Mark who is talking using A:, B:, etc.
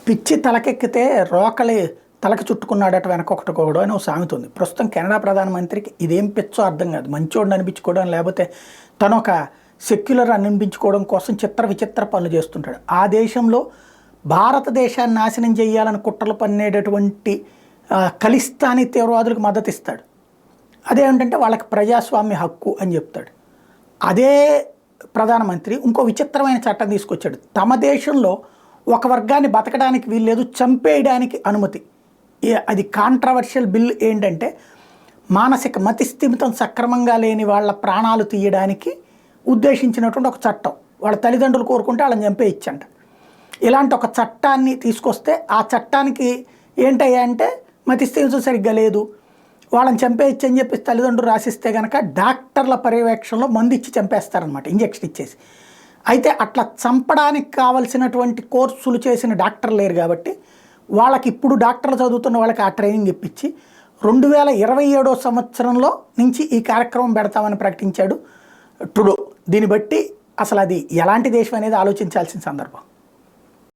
A: పిచ్చి తలకెక్కితే రోకలి తలకి చుట్టుకున్నాడట వెనకొకటికోవడం అని ఒక సామెత ఉంది. ప్రస్తుతం కెనడా ప్రధానమంత్రికి ఇదేం పిచ్చో అర్థం కాదు. మంచోడిని అనిపించుకోవడం, లేకపోతే తను ఒక సెక్యులర్ అనిపించుకోవడం కోసం చిత్ర విచిత్ర పనులు చేస్తుంటాడు. ఆ దేశంలో భారతదేశాన్ని నాశనం చేయాలని కుట్రలు పన్నేటటువంటి ఖలిస్తానీ తీవ్రవాదులకు మద్దతు ఇస్తాడు. అదేంటంటే వాళ్ళకి ప్రజాస్వామ్య హక్కు అని చెప్తాడు. అదే ప్రధానమంత్రి ఇంకో విచిత్రమైన చట్టం తీసుకొచ్చాడు. తమ దేశంలో ఒక వర్గాన్ని బతకడానికి వీల్లేదు, చంపేయడానికి అనుమతి. అది కాంట్రవర్షియల్ బిల్. ఏంటంటే మానసిక మతిస్థిమితం సక్రమంగా లేని వాళ్ళ ప్రాణాలు తీయడానికి ఉద్దేశించినటువంటి ఒక చట్టం. వాళ్ళ తల్లిదండ్రులు కోరుకుంటే వాళ్ళని చంపేయచ్చంట. ఇలాంటి ఒక చట్టాన్ని తీసుకొస్తే ఆ చట్టానికి ఏంటయ్యా అంటే మతిస్థిమితం సరిగ్గా లేదు, వాళ్ళని చంపేయచ్చు అని చెప్పి తల్లిదండ్రులు రాసిస్తే కనుక డాక్టర్ల పర్యవేక్షణలో మందు ఇచ్చి చంపేస్తారనమాట, ఇంజక్షన్ ఇచ్చేసి. అయితే అట్లా చంపడానికి కావలసినటువంటి కోర్సులు చేసిన డాక్టర్లు లేరు కాబట్టి వాళ్ళకి ఇప్పుడు డాక్టర్లు చదువుతున్న వాళ్ళకి ఆ ట్రైనింగ్ ఇప్పించి 2027 సంవత్సరంలో నుంచి ఈ కార్యక్రమం పెడతామని ప్రకటించాడు ట్రుడో. దీన్ని బట్టి అసలు అది ఎలాంటి దేశం అనేది ఆలోచించాల్సిన సందర్భం.